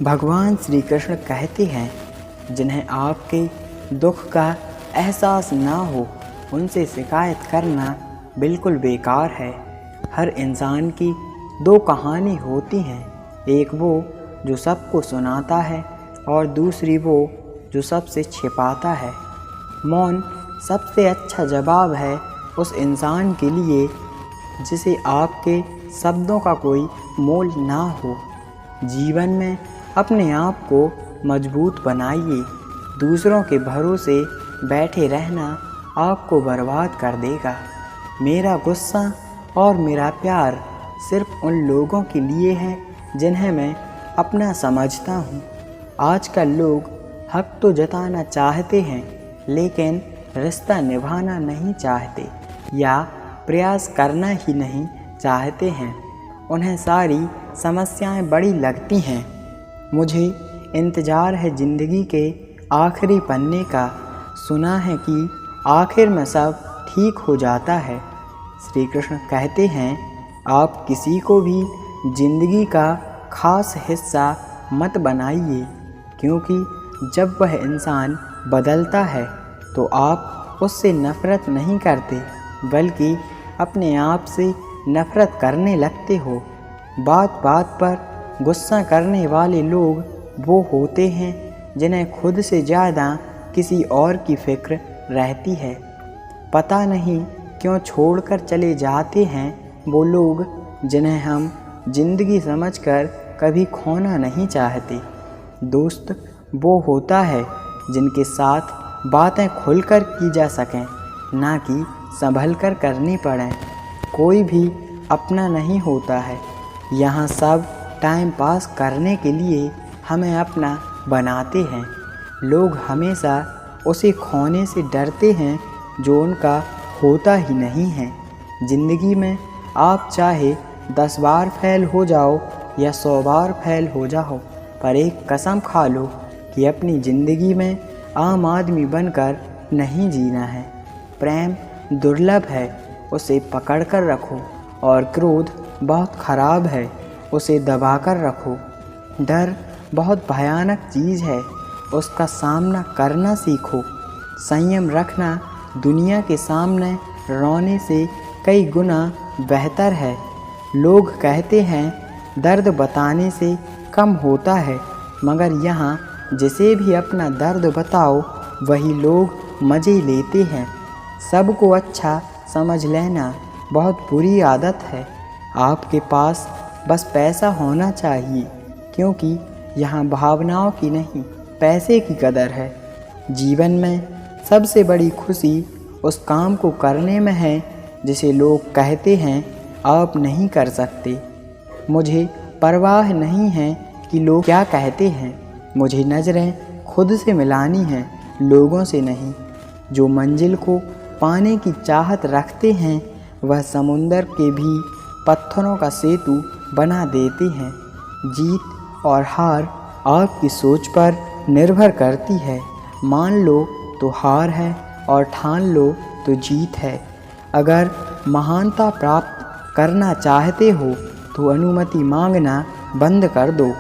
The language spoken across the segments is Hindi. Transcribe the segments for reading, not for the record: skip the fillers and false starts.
भगवान श्री कृष्ण कहते हैं, जिन्हें आपके दुख का एहसास ना हो उनसे शिकायत करना बिल्कुल बेकार है। हर इंसान की दो कहानी होती हैं, एक वो जो सबको सुनाता है और दूसरी वो जो सबसे छिपाता है। मौन सबसे अच्छा जवाब है उस इंसान के लिए जिसे आपके शब्दों का कोई मोल ना हो। जीवन में अपने आप को मजबूत बनाइए। दूसरों के भरोसे बैठे रहना आपको बर्बाद कर देगा। मेरा गुस्सा और मेरा प्यार सिर्फ उन लोगों के लिए है जिन्हें मैं अपना समझता हूँ। आजकल लोग हक तो जताना चाहते हैं लेकिन रिश्ता निभाना नहीं चाहते या प्रयास करना ही नहीं चाहते हैं। उन्हें सारी समस्याएं बड़ी लगती हैं। मुझे इंतज़ार है ज़िंदगी के आखिरी पन्ने का। सुना है कि आखिर में सब ठीक हो जाता है। श्री कृष्ण कहते हैं, आप किसी को भी ज़िंदगी का खास हिस्सा मत बनाइए, क्योंकि जब वह इंसान बदलता है तो आप उससे नफ़रत नहीं करते बल्कि अपने आप से नफ़रत करने लगते हो। बात बात पर गुस्सा करने वाले लोग वो होते हैं जिन्हें खुद से ज़्यादा किसी और की फ़िक्र रहती है। पता नहीं क्यों छोड़कर चले जाते हैं वो लोग जिन्हें हम ज़िंदगी समझकर कभी खोना नहीं चाहते। दोस्त वो होता है जिनके साथ बातें खुलकर की जा सकें, ना कि संभल कर करनी पड़ें। कोई भी अपना नहीं होता है। यहाँ सब टाइम पास करने के लिए हमें अपना बनाते हैं। लोग हमेशा उसे खोने से डरते हैं जो उनका होता ही नहीं है। ज़िंदगी में आप चाहे 10 बार फेल हो जाओ या 100 बार फेल हो जाओ, पर एक कसम खा लो कि अपनी ज़िंदगी में आम आदमी बनकर नहीं जीना है। प्रेम दुर्लभ है, उसे पकड़ कर रखो, और क्रोध बहुत ख़राब है, उसे दबा कर रखो। डर बहुत भयानक चीज़ है, उसका सामना करना सीखो। संयम रखना दुनिया के सामने रोने से कई गुना बेहतर है। लोग कहते हैं दर्द बताने से कम होता है, मगर यहाँ जिसे भी अपना दर्द बताओ वही लोग मज़े लेते हैं। सबको अच्छा समझ लेना बहुत बुरी आदत है। आपके पास बस पैसा होना चाहिए, क्योंकि यहाँ भावनाओं की नहीं पैसे की कदर है। जीवन में सबसे बड़ी खुशी उस काम को करने में है जिसे लोग कहते हैं आप नहीं कर सकते। मुझे परवाह नहीं है कि लोग क्या कहते हैं। मुझे नज़रें खुद से मिलानी हैं, लोगों से नहीं। जो मंजिल को पाने की चाहत रखते हैं वह समुंदर के भी पत्थरों का सेतु बना देते हैं। जीत और हार आपकी सोच पर निर्भर करती है। मान लो तो हार है और ठान लो तो जीत है। अगर महानता प्राप्त करना चाहते हो तो अनुमति मांगना बंद कर दो।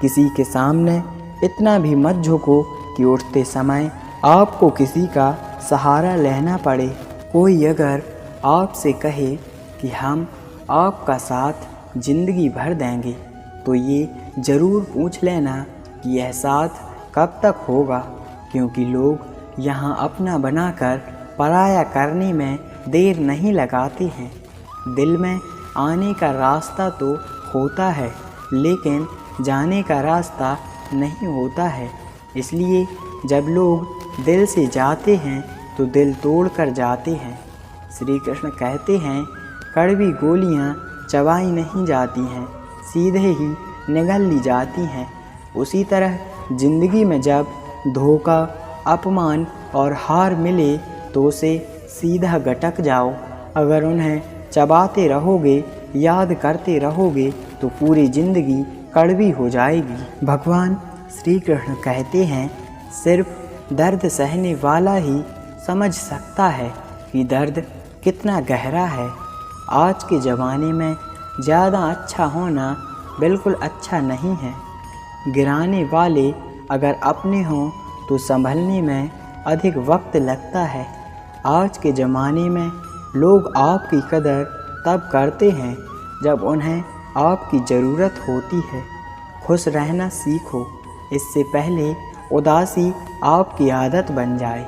किसी के सामने इतना भी मत झुको कि उठते समय आपको किसी का सहारा लेना पड़े। कोई अगर आपसे कहे कि हम आपका साथ ज़िंदगी भर देंगे, तो ये ज़रूर पूछ लेना कि यह साथ कब तक होगा, क्योंकि लोग यहाँ अपना बनाकर पराया करने में देर नहीं लगाते हैं। दिल में आने का रास्ता तो होता है, लेकिन जाने का रास्ता नहीं होता है। इसलिए जब लोग दिल से जाते हैं तो दिल तोड़ कर जाते हैं। श्री कृष्ण कहते हैं, कड़वी गोलियाँ चबाई नहीं जाती हैं, सीधे ही निगल ली जाती हैं। उसी तरह ज़िंदगी में जब धोखा, अपमान और हार मिले तो उसे सीधा गटक जाओ। अगर उन्हें चबाते रहोगे, याद करते रहोगे, तो पूरी ज़िंदगी कड़वी हो जाएगी। भगवान श्री कृष्ण कहते हैं, सिर्फ दर्द सहने वाला ही समझ सकता है कि दर्द कितना गहरा है। आज के ज़माने में ज़्यादा अच्छा होना बिल्कुल अच्छा नहीं है। गिराने वाले अगर अपने हों तो संभलने में अधिक वक्त लगता है। आज के ज़माने में लोग आपकी कदर तब करते हैं जब उन्हें आपकी ज़रूरत होती है। खुश रहना सीखो, इससे पहले उदासी आपकी आदत बन जाए।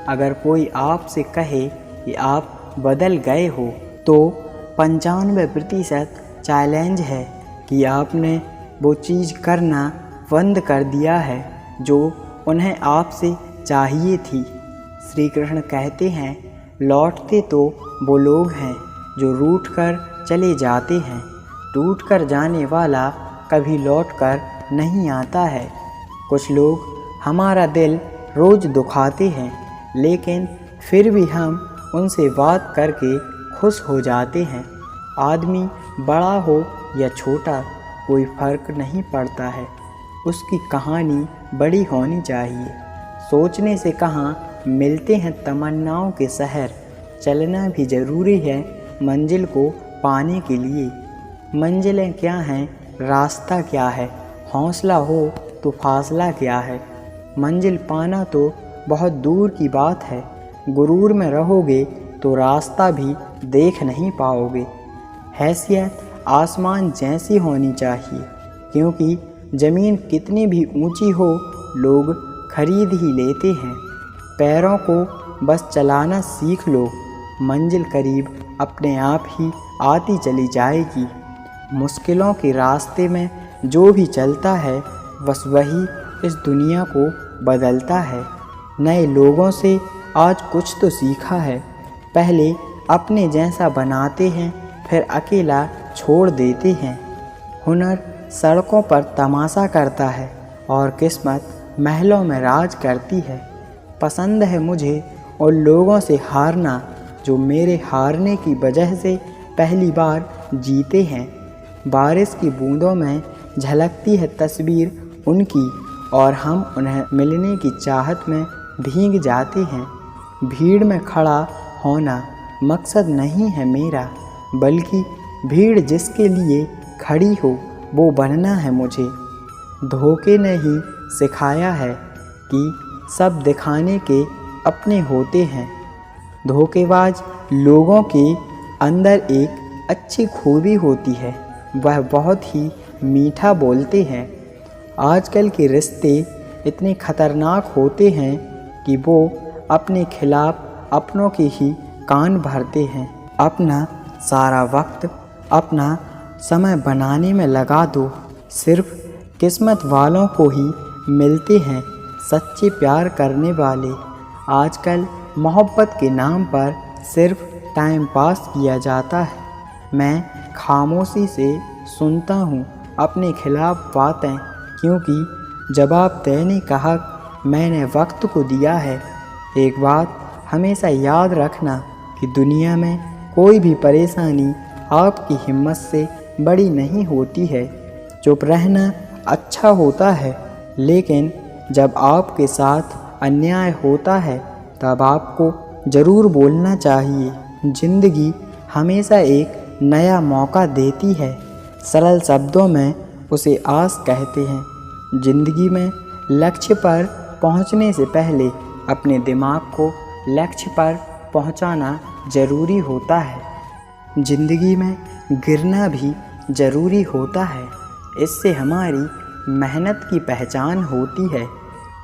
अगर कोई आपसे कहे कि आप बदल गए हो तो 95% चैलेंज है कि आपने वो चीज़ करना बंद कर दिया है जो उन्हें आपसे चाहिए थी। श्री कृष्ण कहते हैं, लौटते तो वो लोग हैं जो रूठ कर चले जाते हैं। टूट कर जाने वाला कभी लौट कर नहीं आता है। कुछ लोग हमारा दिल रोज़ दुखाते हैं, लेकिन फिर भी हम उनसे बात करके खुश हो जाते हैं। आदमी बड़ा हो या छोटा कोई फ़र्क नहीं पड़ता है, उसकी कहानी बड़ी होनी चाहिए। सोचने से कहाँ मिलते हैं तमन्नाओं के शहर, चलना भी ज़रूरी है मंजिल को पाने के लिए। मंजिलें क्या हैं, रास्ता क्या है, हौसला हो तो फासला क्या है। मंजिल पाना तो बहुत दूर की बात है, गुरूर में रहोगे तो रास्ता भी देख नहीं पाओगे। हैसियत आसमान जैसी होनी चाहिए, क्योंकि ज़मीन कितनी भी ऊंची हो लोग खरीद ही लेते हैं। पैरों को बस चलाना सीख लो, मंजिल करीब अपने आप ही आती चली जाएगी। मुश्किलों के रास्ते में जो भी चलता है बस वही इस दुनिया को बदलता है। नए लोगों से आज कुछ तो सीखा है, पहले अपने जैसा बनाते हैं फिर अकेला छोड़ देते हैं। हुनर सड़कों पर तमाशा करता है और किस्मत महलों में राज करती है। पसंद है मुझे उन लोगों से हारना जो मेरे हारने की वजह से पहली बार जीते हैं। बारिश की बूंदों में झलकती है तस्वीर उनकी और हम उन्हें मिलने की चाहत में भीग जाते हैं। भीड़ में खड़ा होना मकसद नहीं है मेरा, बल्कि भीड़ जिसके लिए खड़ी हो वो बनना है मुझे। धोखे ने ही सिखाया है कि सब दिखाने के अपने होते हैं। धोखेबाज लोगों के अंदर एक अच्छी खूबी होती है, वह बहुत ही मीठा बोलते हैं। आजकल के रिश्ते इतने खतरनाक होते हैं कि वो अपने खिलाफ अपनों के ही कान भरते हैं। अपना सारा वक्त अपना समय बनाने में लगा दो, सिर्फ किस्मत वालों को ही मिलते हैं सच्चे प्यार करने वाले। आजकल मोहब्बत के नाम पर सिर्फ टाइम पास किया जाता है। मैं खामोशी से सुनता हूँ अपने खिलाफ बातें, क्योंकि जवाब देने का हक मैंने वक्त को दिया है। एक बात हमेशा याद रखना कि दुनिया में कोई भी परेशानी आपकी हिम्मत से बड़ी नहीं होती है। चुप रहना अच्छा होता है, लेकिन जब आपके साथ अन्याय होता है तब आपको ज़रूर बोलना चाहिए। ज़िंदगी हमेशा एक नया मौका देती है, सरल शब्दों में उसे आस कहते हैं। ज़िंदगी में लक्ष्य पर पहुंचने से पहले अपने दिमाग को लक्ष्य पर पहुंचाना ज़रूरी होता है। ज़िंदगी में गिरना भी ज़रूरी होता है, इससे हमारी मेहनत की पहचान होती है।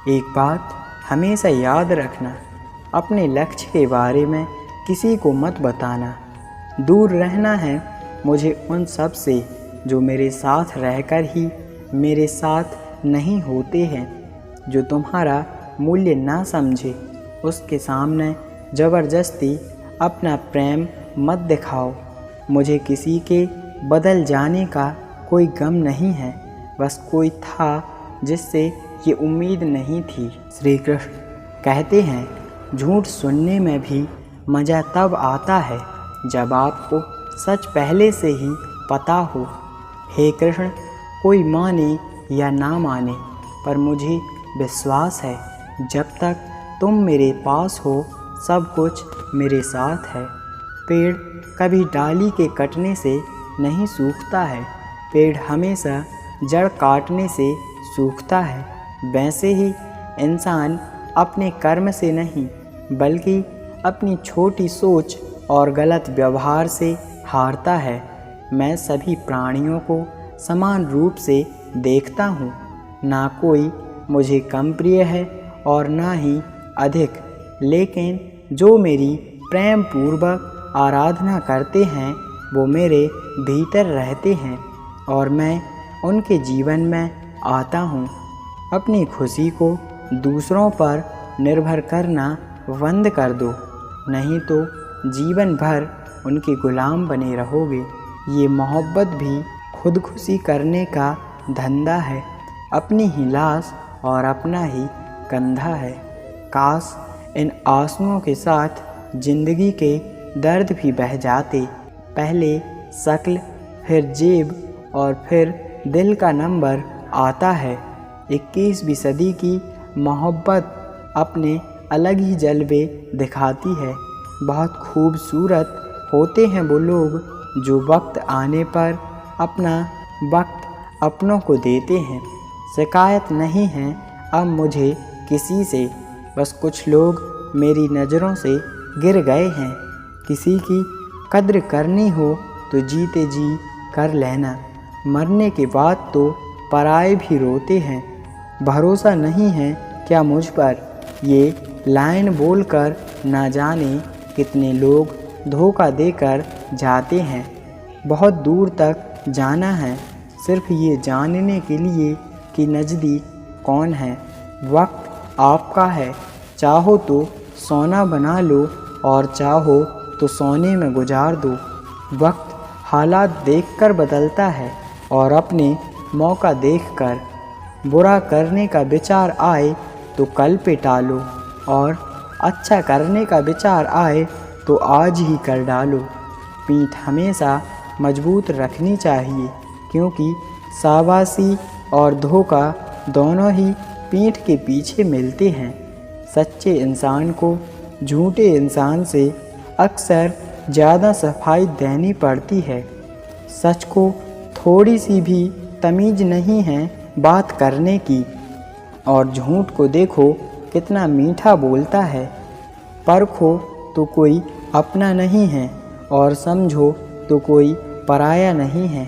एक बात हमेशा याद रखना, अपने लक्ष्य के बारे में किसी को मत बताना। दूर रहना है मुझे उन सब से जो मेरे साथ रहकर ही मेरे साथ नहीं होते हैं। जो तुम्हारा मूल्य ना समझे उसके सामने ज़बरदस्ती अपना प्रेम मत दिखाओ। मुझे किसी के बदल जाने का कोई गम नहीं है, बस कोई था जिससे ये उम्मीद नहीं थी। श्री कृष्ण कहते हैं, झूठ सुनने में भी मज़ा तब आता है जब आपको सच पहले से ही पता हो। हे कृष्ण, कोई माने या ना माने, पर मुझे विश्वास है जब तक तुम मेरे पास हो सब कुछ मेरे साथ है। पेड़ कभी डाली के कटने से नहीं सूखता है, पेड़ हमेशा जड़ काटने से सूखता है, वैसे ही इंसान अपने कर्म से नहीं बल्कि अपनी छोटी सोच और गलत व्यवहार से हारता है। मैं सभी प्राणियों को समान रूप से देखता हूँ, ना कोई मुझे कम प्रिय है और ना ही अधिक, लेकिन जो मेरी प्रेम पूर्वक आराधना करते हैं वो मेरे भीतर रहते हैं और मैं उनके जीवन में आता हूँ। अपनी खुशी को दूसरों पर निर्भर करना बंद कर दो, नहीं तो जीवन भर उनके गुलाम बने रहोगे। ये मोहब्बत भी खुदकुशी करने का धंधा है, अपनी ही लाश और अपना ही कंधा है। काश इन आंसुओं के साथ जिंदगी के दर्द भी बह जाते, पहले शक्ल फिर जेब और फिर दिल का नंबर आता है। 21वीं सदी की मोहब्बत अपने अलग ही जलवे दिखाती है। बहुत खूबसूरत होते हैं वो लोग जो वक्त आने पर अपना वक्त अपनों को देते हैं। शिकायत नहीं है अब मुझे किसी से, बस कुछ लोग मेरी नज़रों से गिर गए हैं। किसी की कद्र करनी हो तो जीते जी कर लेना, मरने के बाद तो पराए भी रोते हैं। भरोसा नहीं है क्या मुझ पर, ये लाइन बोलकर ना जाने कितने लोग धोखा देकर जाते हैं। बहुत दूर तक जाना है सिर्फ ये जानने के लिए कि नज़दीक कौन है। वक्त आपका है, चाहो तो सोना बना लो और चाहो तो सोने में गुजार दो। वक्त हालात देखकर बदलता है और अपने मौका देखकर। बुरा करने का विचार आए तो कल पे टालो और अच्छा करने का विचार आए तो आज ही कर डालो। पीठ हमेशा मजबूत रखनी चाहिए, क्योंकि शाबाशी और धोखा दोनों ही पीठ के पीछे मिलते हैं। सच्चे इंसान को झूठे इंसान से अक्सर ज़्यादा सफाई देनी पड़ती है। सच को थोड़ी सी भी तमीज़ नहीं है बात करने की, और झूठ को देखो कितना मीठा बोलता है। परखो तो कोई अपना नहीं है और समझो तो कोई पराया नहीं है।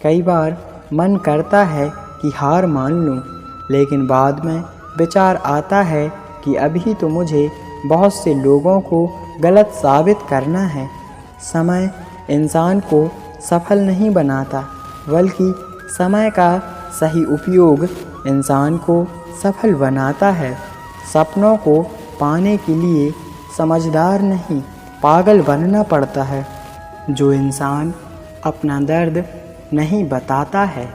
कई बार मन करता है कि हार मान लूं, लेकिन बाद में विचार आता है कि अभी तो मुझे बहुत से लोगों को गलत साबित करना है। समय इंसान को सफल नहीं बनाता, बल्कि समय का सही उपयोग इंसान को सफल बनाता है। सपनों को पाने के लिए समझदार नहीं, पागल बनना पड़ता है। जो इंसान अपना दर्द नहीं बताता है,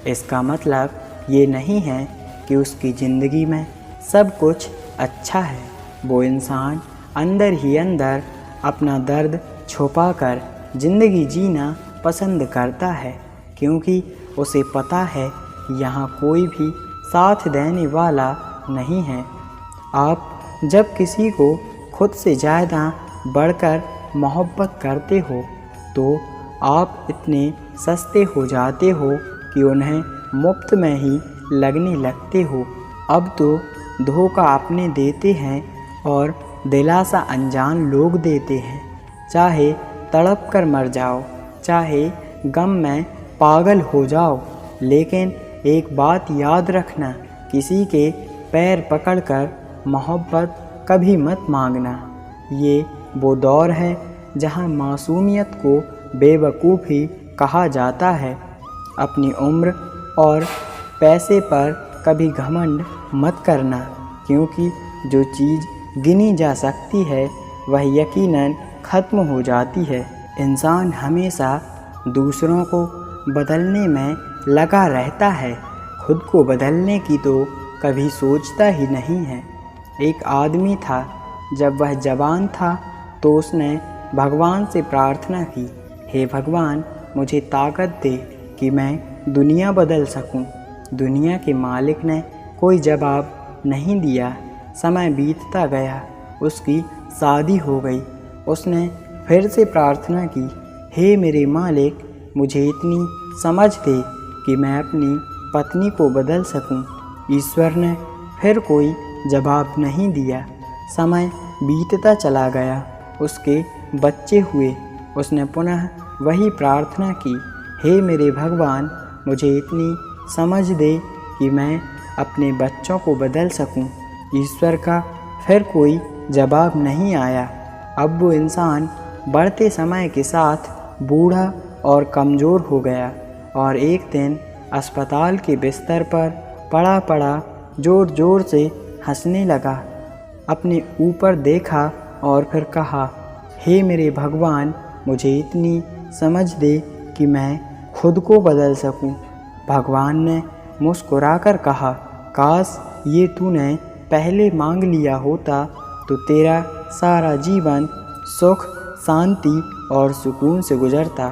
इसका मतलब ये नहीं है कि उसकी ज़िंदगी में सब कुछ अच्छा है। वो इंसान अंदर ही अंदर अपना दर्द छुपाकर ज़िंदगी जीना पसंद करता है, क्योंकि उसे पता है यहाँ कोई भी साथ देने वाला नहीं है। आप जब किसी को खुद से ज़्यादा बढ़कर मोहब्बत करते हो तो आप इतने सस्ते हो जाते हो कि उन्हें मुफ्त में ही लगने लगते हो। अब तो धोखा अपने देते हैं और दिलासा अनजान लोग देते हैं। चाहे तड़प कर मर जाओ, चाहे गम में पागल हो जाओ, लेकिन एक बात याद रखना, किसी के पैर पकड़कर मोहब्बत कभी मत मांगना। ये वो दौर है जहाँ मासूमियत को बेवकूफ़ी कहा जाता है। अपनी उम्र और पैसे पर कभी घमंड मत करना, क्योंकि जो चीज़ गिनी जा सकती है वह यकीनन ख़त्म हो जाती है। इंसान हमेशा दूसरों को बदलने में लगा रहता है, खुद को बदलने की तो कभी सोचता ही नहीं है। एक आदमी था, जब वह जवान था तो उसने भगवान से प्रार्थना की, हे भगवान मुझे ताकत दे कि मैं दुनिया बदल सकूं। दुनिया के मालिक ने कोई जवाब नहीं दिया। समय बीतता गया, उसकी शादी हो गई। उसने फिर से प्रार्थना की, हे मेरे मालिक मुझे इतनी समझ दे कि मैं अपनी पत्नी को बदल सकूं। ईश्वर ने फिर कोई जवाब नहीं दिया। समय बीतता चला गया। उसके बच्चे हुए। उसने पुनः वही प्रार्थना की, हे मेरे भगवान, मुझे इतनी समझ दे कि मैं अपने बच्चों को बदल सकूं। ईश्वर का फिर कोई जवाब नहीं आया। अब वो इंसान बढ़ते समय के साथ बूढ़ा और कमज़ोर हो गया और एक दिन अस्पताल के बिस्तर पर पड़ा पड़ा ज़ोर ज़ोर से हंसने लगा। अपने ऊपर देखा और फिर कहा, हे मेरे भगवान, मुझे इतनी समझ दे कि मैं खुद को बदल सकूं। भगवान ने मुस्कुराकर कहा, काश ये तूने पहले मांग लिया होता तो तेरा सारा जीवन सुख, शांति और सुकून से गुजरता।